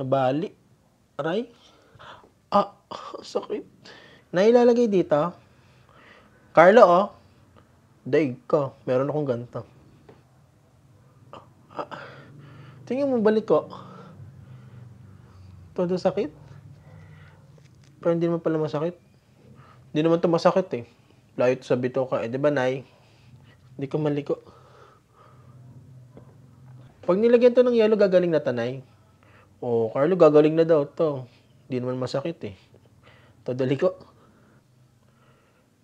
Nabali. Aray. Ah, sakit. Nailalagay dito. Carlo, oh. Daig ka. Meron akong ganito. Tingnan mo, balik ko. Todo sakit. Pero hindi naman pala masakit. Hindi naman ito masakit eh. Layo ito sa bitoka. Eh, di ba, Nay? Hindi ko maliko. Pag nilagyan to ng yelo, gagaling na tanay. Oh, Carlo, gagaling na daw to. Hindi naman masakit eh. Todo liko.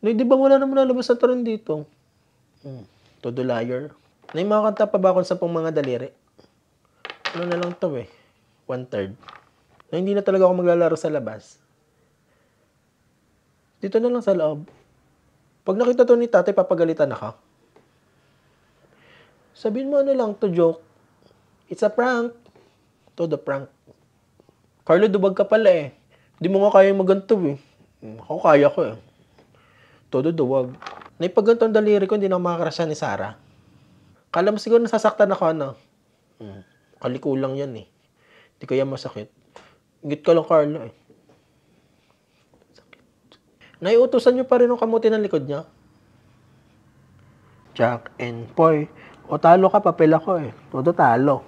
Nay, di ba wala naman nalabas na taron dito? Todo liar. Nay, makakanta pa ba ako sa mga daliri? Ano na lang to eh. 1/3. Na hindi na talaga ako maglalaro sa labas. Dito na lang sa loob. Pag nakita to ni tatay, papagalitan na ka. Sabihin mo ano lang to, joke. It's a prank. Todo prank. Carlo, dubag ka pala eh. Hindi mo nga kaya maganto eh. Ako kaya ko eh. Todo duwag. Naipagantong daliri ko, hindi na makakrasya ni Sarah. Kala mo siguro nasasaktan ako, ano? Kaliko lang yan eh. Hindi kaya masakit. Ingit ka lang, Carlo eh. Sakit. Naiutosan nyo pa rin ang kamuti ng likod niya. Jack and Poy. O talo ka, papel ako eh. Todo talo.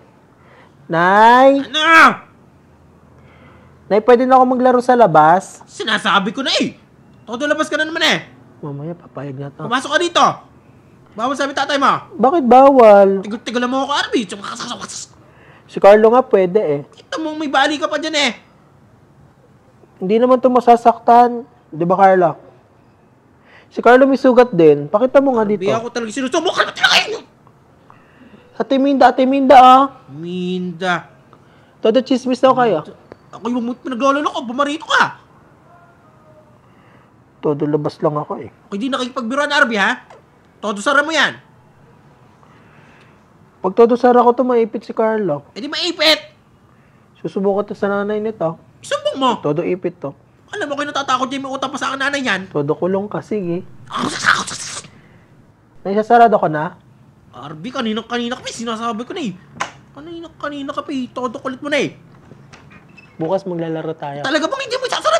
Nay! Ano? Nay, pwede na ako maglaro sa labas? Sinasabi ko na eh. Todo labas ka na naman eh. Mamaya, papayag na to. Pumasok ka dito. Bawal sabi tatay mo. Bakit bawal? Tigol-tigol mo ako, Arby. Si Carlo nga pwede eh. Kita mo, may bali ka pa dyan eh. Hindi naman ito masasaktan. Di ba, Carlo? Si Carlo may sugat din. Pakita mo nga dito. Arby, ako talaga sinusubukan mo talaga. Ate Minda ah. Minda. Todo chismis daw kayo. Ako yung pinaglololo ko, bumarito ka. Todo labas lang ako eh. Ako hindi nakikipagbiruan, Arby, ha? Todo sara mo yan. Pag todo sara ko to, maipit si Carlo. Eh di maipit. Susubukan to sa nanay nito. Isumbong mo. Todo ipit to. Alam mo kayo natatakot dyan, may utang pa sa akin nanay yan. Todo kulong ka, sige. Naisasarado ka na? Arby, kanina ka pa, sinasabi ko na eh. Kanina ka pa eh, todo kulit mo na eh. Bukas maglalaro tayo. Talaga bang hindi mo isasara?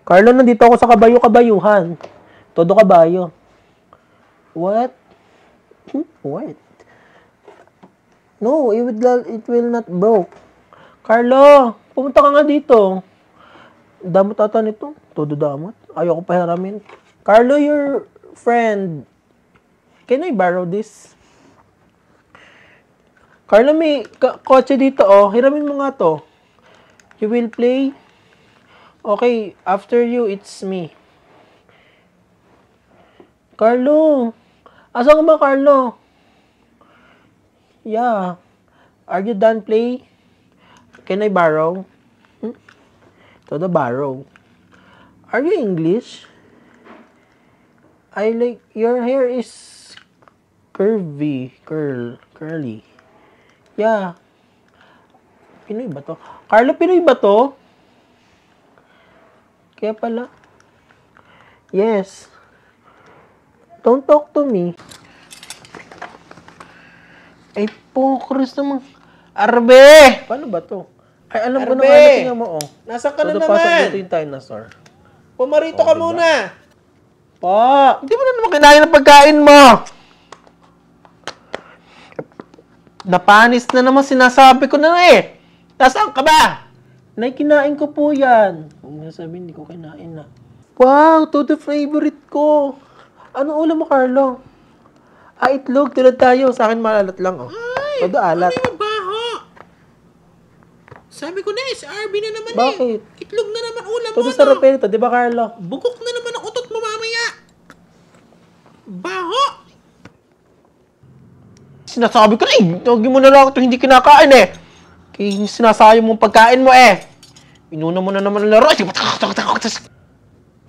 Carlo, nandito ako sa kabayo-kabayuhan. Todo kabayo. What? What? No, it will not broke. Carlo, pumunta ka nga dito. Damot ata nito. Todo damot. Ayaw ko pahiramin. Carlo, your friend. Can I borrow this? Carlo, may kotse dito oh. Hiramin mo nga to. You will play? Okay, after you, it's me. Carlo! Asan ka ba, Carlo? Yeah. Are you done play? Can I borrow? Todo borrow. Are you English? I like, your hair is curly. Yeah. Pinoy ba to? Carlo, Pinoy ba to? Kaya pala. Yes. Don't talk to me. Ay, Chris naman. Arbe! Paano ba to? Ay, alam ko na nga. Tingnan mo, oh. Nasaan ka na Todo pasok naman? dito yung dinosaur. Pumarito ka muna. Pa! Hindi mo na naman kinain ng pagkain mo! Napanis na naman sinasabi ko na eh! Nasaan ka ba? Nay, kinain ko po yan. Huwag mo sabihin, hindi ko kinain na. Wow, todo favorite ko. Ano ulam mo, Carlo? Ah, itlog. Tulad tayo. Sa akin malalat lang, oh. Ay, Todo alat. ano yung baho? Sabi ko na eh, si Arby na naman Bakit? eh. Itlog na naman ulam Todo mo, sarap no? ito, di ba, Carlo? Bugok na naman ang utot mo mamaya. Baho! Sinasabi ko na eh. Huwag mo na lang ito hindi kinakain eh. Kaya sinasayang mong pagkain mo eh. Inuna mo na naman ang laro.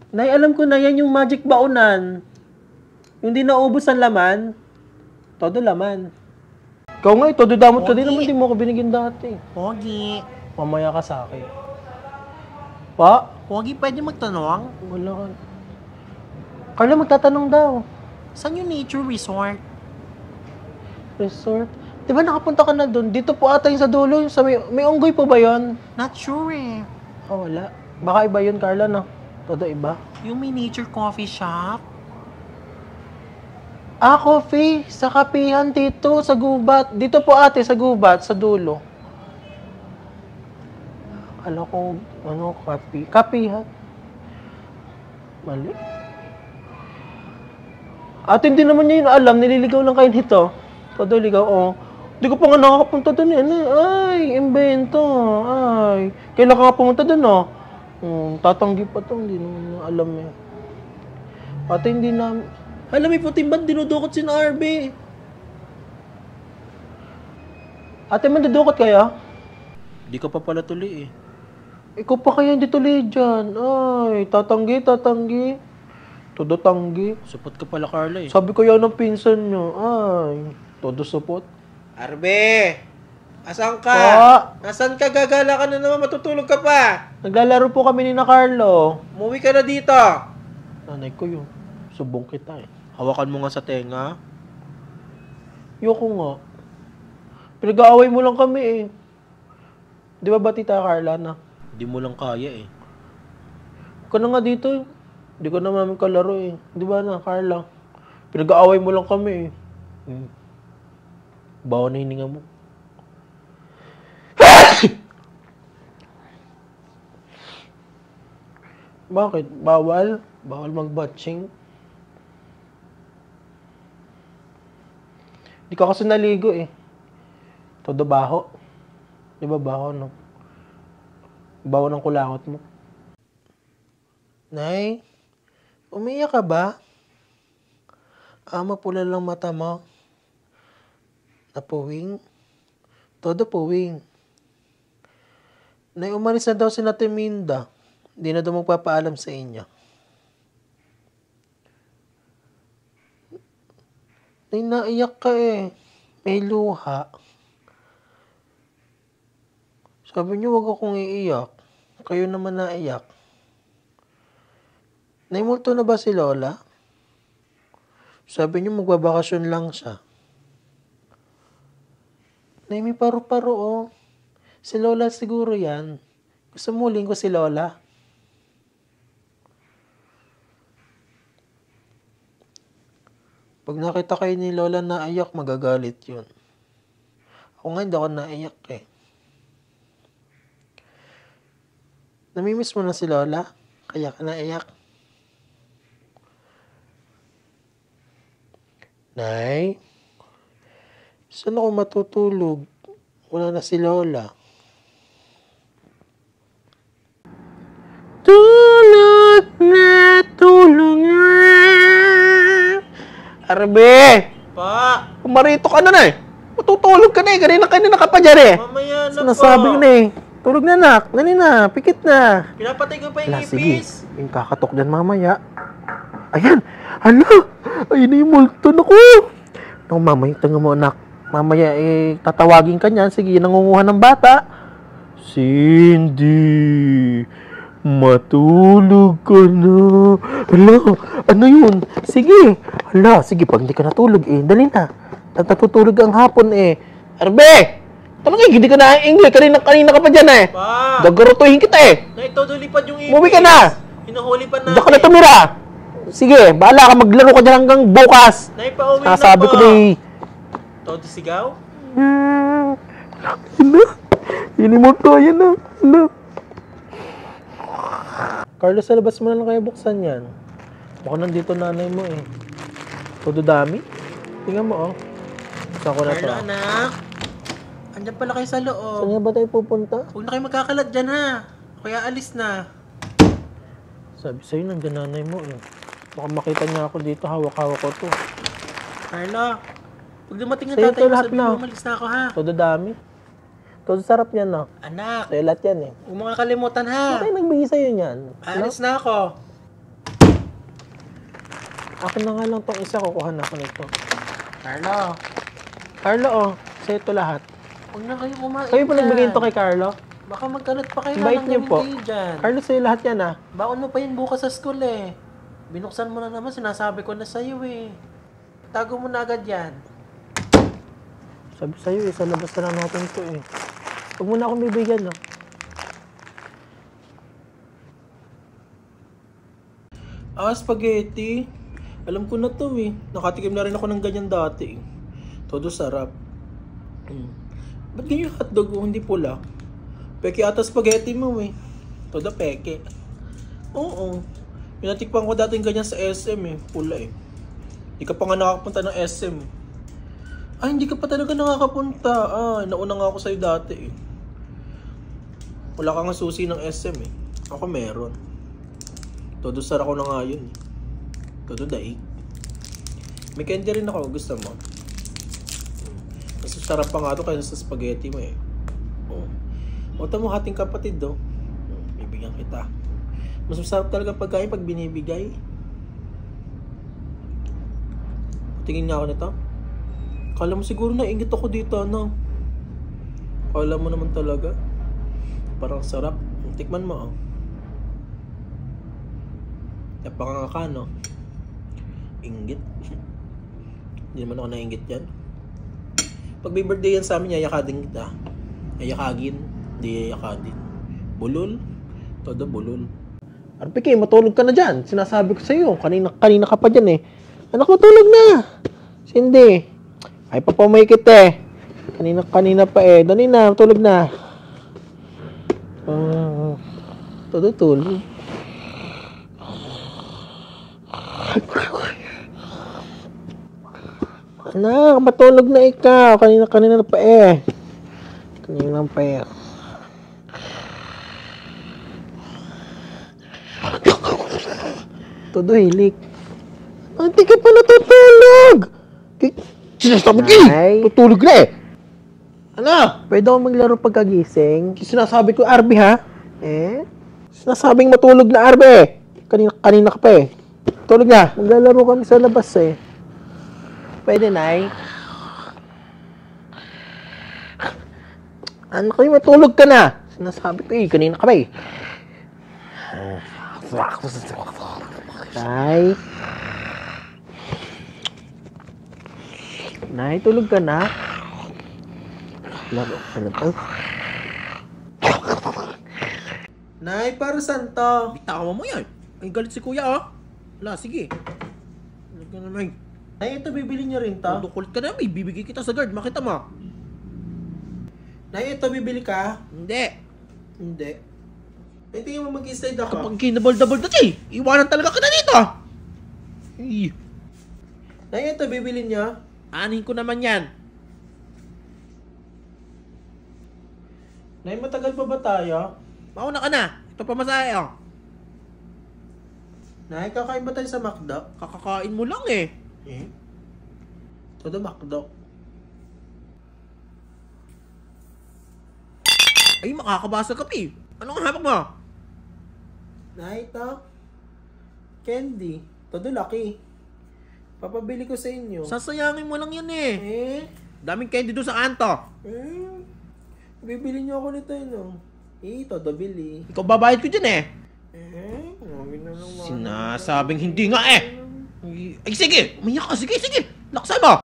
Nay, alam ko na yan yung magic baunan. Yung di naubos ang laman. Todo laman. Ikaw nga, todo damot ka din naman. Di mo ako binigyan dati. Pogi. Mamaya ka sa akin. Pa? Pogi, pwede magtanong? Wala ka. Carla, magtatanong daw. Saan yung nature resort? Resort? Di ba nakapunta ka na doon? Dito po ata yung sa dulo. Yung sa may unggoy po ba yun? Not sure eh. Oh, wala. Baka iba yun, Carla, no? Todo iba. Yung may nature coffee shop? Ah, coffee. Sa kapihan dito, sa gubat. Dito po ate, sa gubat, sa dulo. Alam ko, ano, kapihan. Mali. Ate, hindi naman niya yun alam. Nililigaw lang kayo nito. Todo ligaw, oh. Hindi ko pa nga nakakapunta doon eh. Ay, imbento. Ay. Kailan ka nga pumunta doon, oh? Tatanggi pa to. Hindi naman alam eh. Ate, hindi namin... Alam, may puting ba't dinudukot si Arby? Ate, mandudukot kaya? Di ka pa pala tuloy eh. Ikaw pa kaya hindi tuloy dyan. Ay, tatanggi. Todo tanggi. Support ka pala, Carla eh. Sabi ko yan ng pinsan nyo. Ay, todo support. Arbe! Asan ka? Pa! Asan ka? Gagala ka na naman. Matutulog ka pa. Naglalaro po kami ni na Carlo. Umuwi ka na dito. Nanay ko yun. Subong kita eh. Hawakan mo nga sa tenga. Yoko nga. Pinag-aaway mo lang kami eh. Di ba ba tita Carla na? Di mo lang kaya eh. Huwag ka na nga dito eh. Hindi ko na namin kalaro eh. Di ba na Carla? Pinag-aaway mo lang kami eh. Bawa na hininga mo. Bakit? Bawal? Bawal mag-batching? Di ka kasi naligo eh. Todo baho. Di ba baho, no? Baho ng kulangot mo. Nay, umiyak ka ba? Mapula lang mata mo. Napuwing? Todo puwing. Nay, umalis na daw si Nate Minda. Hindi na daw magpapaalam sa inyo. Nay, naiyak ka eh. May luha. Sabi niyo, wag akong iiyak. Kayo naman naiyak. Naimulto na ba si Lola? Sabi niyo, magbabakasyon lang siya. Nay, may paru-paro oh. Si Lola siguro yan. Gusto mo ko si Lola? Pag nakita kayo ni Lola na iyak, magagalit yun. Ako nga hindi ako naiyak eh. Namimiss mo na si Lola? Kaya ka naiyak? Nay? Saan ako matutulog? Wala na si Lola. Tulog na. Arbe! Pa! Kumarito ka na eh. Matutulog ka na eh. Kanina ka pa dyan eh. Mamaya na Sinasabi ko na eh. Tulog na nak. Dali na. Pikit na. Pinapatay ko pa yung Sige. ipis. Yung kakatok dyan mamaya. Ayan. Hala. Ayun na yung multo na ko. Naku, mamaya. Tanga mo anak. Mamaya eh tatawagin ka niyan. Sige, nangunguha ng bata. Cindy. Matulog ka na. Hala. Ano yun? Sige. Hala. Sige, pag hindi ka natulog eh. Dali na. Natutulog ang hapon eh. Arbe! Talaga hindi ka na-English. Kanina ka pa dyan eh. Pa! Gagarutuhin kita eh. Naitodulipad yung ipis. Umuwi ka na. Hinuhuli pa natin. Diyan ka na tumira. Sige, bahala ka. Maglaro ka dyan hanggang bukas. Naipauwi na Sabi ko na eh. Todo sigaw? Ano? Ini mo to. Ayan na. Ano? Carlos, sa labas mo na lang kayo buksan yan. Mukhang nandito nanay mo eh. Todo dami. Tingnan mo oh. Saan ko na to? Carla, anak. Andyan pala kayo sa loob. Saan nga ba tayo pupunta? Huwag na kayo magkakalat dyan ha. Kaya alis na. Sabi sa'yo, nandiyan nanay mo eh. Baka makita niya ako dito, hawak-hawak ko to. Carla, pag dumating Sa'yo ang tatay to mo, lahat sabi na. mo, umalis na ako ha. Todo dami. Todo sarap yan no. Anak, Sa'yo lahat yan eh. huwag mo kakalimutan ha. Bakit nagbigay sa'yo yan? Alis na ako. Akin na nga lang tong isa, kukuha na ako nito. Carlo, Carlo oh, sa'yo to lahat. huwag na kayo kumain Kayo pa dyan. nagbigay ito kay Carlo? Baka magkalat pa kayo Bait ng niyo po. kayo dyan. Carlo, sa'yo lahat yan ah. Baon mo pa yun bukas sa school eh. Binuksan mo na naman, sinasabi ko na sa'yo eh. Tago mo na agad yan. Sabi sa'yo sa labas na lang natin to eh. Huwag mo na akong bibigyan, no? Spaghetti. Alam ko na to eh. Nakatikim na rin ako ng ganyan dati eh. Todo sarap. Ba't ganyan yung hotdog o hindi pula? Peke ata spaghetti mo eh. Todo peke. Oo. Pinatikpan ko dati ganyan sa SM eh. Pula eh. Hindi ka pa nga nakakapunta ng SM. Ay, hindi ka pa talaga nakakapunta. Nauna nga ako sa'yo dati eh. Wala ka nga susi ng SM eh. Ako meron. Todo sarap ko na nga yun eh. Todo daig. May candy rin ako. Gusto mo? Mas sarap pa nga ito kaysa sa spaghetti mo eh. Oto mo hating kapatid do. Bibigyan kita. Mas masarap talaga pagkain pag binibigay. Tingin nga ako nito. Kala mo siguro na ingit ako dito, ano? Kala mo naman talaga. Parang sarap. Tikman mo, oh. Napaka nga ka, no? Inggit. Hindi naman ako nainggit yan. Pag may birthday yan sa amin, yayakadin kita. Yayakagin. Hindi yayakadin. Bulol. Todo bulol. RPK, matulog ka na dyan. Sinasabi ko sa'yo. Kanina ka pa dyan eh. Anak, matulog na. Hindi. Ay, papamikit eh. Kanina pa eh. Dali na, matulog na. Todo tulog. Anak, matulog na ikaw. Kanina pa eh. Kanina pa eh. Todo hilik. Hindi ka pa natutulog. Sinasabi ko eh. Tutulog na eh. Ano? Pwede ako maglaro pagkagising? Sinasabi ko, Arby ha? Eh? Sinasabing matulog na Arby. Kanina ka pa eh. Tulog na. Maglalaro kami sa labas eh. Pwede, Nay. Ano kayo, matulog ka na. Sinasabi ko eh, kanina ka pa eh. Nay, tulog ka na. Laro ka na to. Nay, para saan to? Bitawan mo yan. Ay, galit si kuya, oh. Wala, sige. Wala ka naman. Nay, ito bibili niyo rin to? Kulit ka na, may bibigay kita sa guard. Makita mo. Nay, ito bibili ka? Hindi. Hindi. Ay, tingin mo mag-slide ako. Kapag kinabal-double dati, iwanan talaga kita dito. Ay. Nay, ito bibili niyo? Anin ko naman yan. Nay, matagal pa ba tayo? Mauna ka na. Ito pa masaya, oh. Nay, kakain ba tayo sa McDo? Kakakain mo lang eh. Todo McDo. Ay, makakabasa ka pa eh. Anong hawak mo? Nay, ito. Candy. Todo laki. Papabili ko sa inyo. Sasayangin mo lang yan eh. Daming candy doon sa kanto. Bibili niyo ako nito yun. Todo bili. Ikaw babayad ko dyan eh. Huwag na lang. Sinasabing hindi nga eh. Ay, sige! Umiyak ka! Sige! Laksan mo!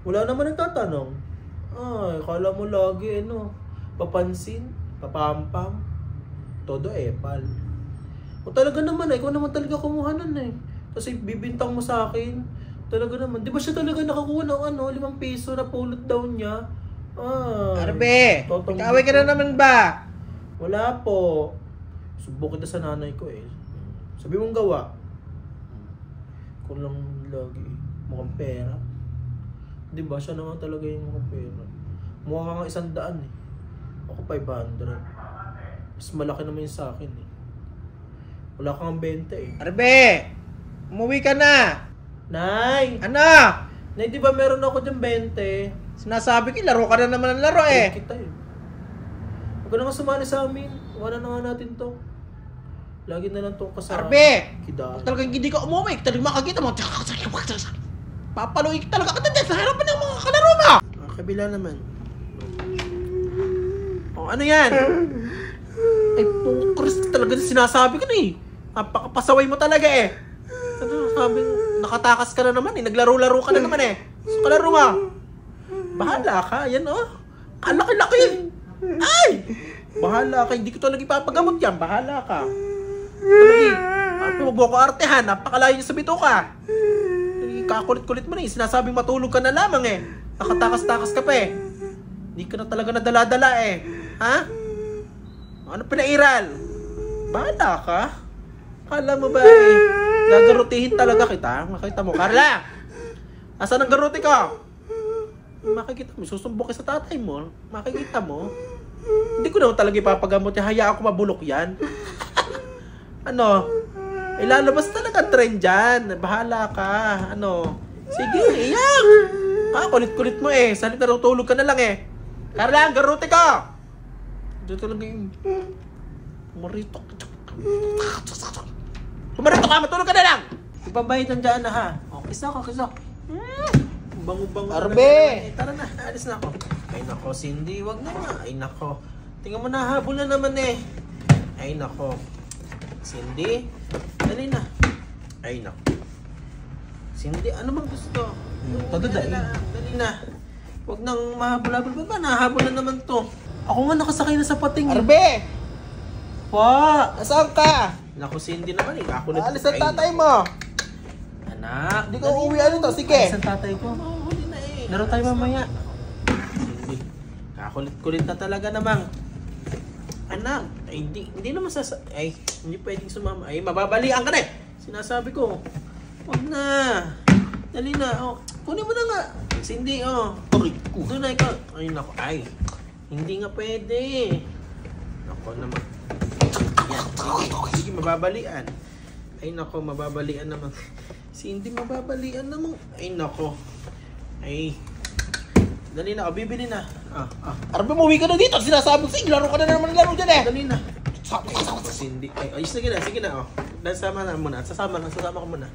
Wala naman nagtatanong. Ay, kala mo lagi, papansin, papampam. Todo epal. O talaga naman ikaw naman talaga kumuha nun eh. Kasi bibintang mo sa akin. Talaga naman. Di ba siya talaga nakakuha ng 5 piso na pulot daw niya? Arbe! Ikaway ka na naman ba? Wala po. Subok kita sa nanay ko eh. Sabi mong gawa. Kung lang lagi mukhang pera. Di ba siya naman talaga yung mukhang pera. Mukha ka nga 100 eh. Ako 500. Mas malaki naman yung sa akin eh. Wala kang 20 eh. Arbe! Umuwi ka na! Nay! Ano? Nay, di ba meron ako dyan 20? Sinasabi ko, laro ka na naman ng laro eh. Kita eh. Huwag ka naman sumali sa amin. Wala na nga natin to. Lagi na lang itong kasama. Arbe! Kidaan. Talagang hindi ka umuwi. Talagang makakita mo. Papaluin talaga kita dyan sa harapan ng mga kalaro mo. Kabila naman. Ano yan? Ay, Chris, talaga sinasabi ko na eh. Napakapasaway mo talaga eh. Ano sabi? nakatakas ka na naman eh. Naglaro-laro ka na naman eh. So, kalaro mo. Bahala ka. Yan oh. Kalaki-laki. Ay! Bahala ka. Hindi ko talaga ipapagamot yan. Bahala ka. Talaga. Huwag mo ko artehan. Napakalayo niya sa bito ka. Kakulit-kulit mo na eh. Sinasabing matulog ka na lamang eh. Nakatakas-takas ka pa eh. Hindi ka na talaga nadala-dala eh. Ha? Ano pinairal? Bahala ka. Kala mo ba eh, gagarutihin talaga kita? Makita mo, Carla! Asan ang garuti ko? Makikita mo, susumbok ka sa tatay mo. Makikita mo. Hindi ko naman talaga ipapagamot. Hayaan ko mabulok yan. Ano? Ilalabas talaga ang trend dyan. Bahala ka. Ano? Sige, iyak! Kulit-kulit mo eh. Salit na tulog ka na lang eh. Carla, ang garuti ko! Ito talaga yung... Marito. Pumarito ka, matulog ka na lang! Ipabahitan dyan na ha. O, kiss ako. Bango-bango. Arbe! Tara na, alis na ako. Ay nako, Cindy, wag na nga. Ay nako. Tingnan mo na, habol na naman eh. Ay nako. Cindy, dali na. Ay nako. Cindy, ano bang gusto? Todo dali. Dali na. Wag nang mahabol-habol. Ba't ba nahabol na naman to? Ako nga nakasakay na sa pating. Arbe! Pa! Nasaan ka? Naku, Cindy naman eh. Ako na. Alis ang tatay mo. Anak, Hindi ka uuwi ano to, sige. Alis ang tatay ko. Huli na eh. Laro tayo mamaya. Cindy, kakulit-kulit na talaga namang. Anak, ay, hindi naman ay, hindi pwedeng sumama. Ay, mababalian ka na eh. Sinasabi ko. Wag na. Dali na. Oh, kunin mo na nga. Cindy, oh. Doon na ikaw. Ay, naku. Ay, hindi nga pwede. Naku naman. Yan. Sige, mababalian. Ay, naku, mababalian naman. Cindy, mababalian naman. Ay, naku. Ay. Dali na. O, bibili na. Arbe, umuwi ka na dito. Sinasabi ko sa'yo, laro ka na naman ng laro dyan eh. Dali na. Ay, Cindy. Ay, sige na. Oh. Sasama na muna. Sasama ko muna.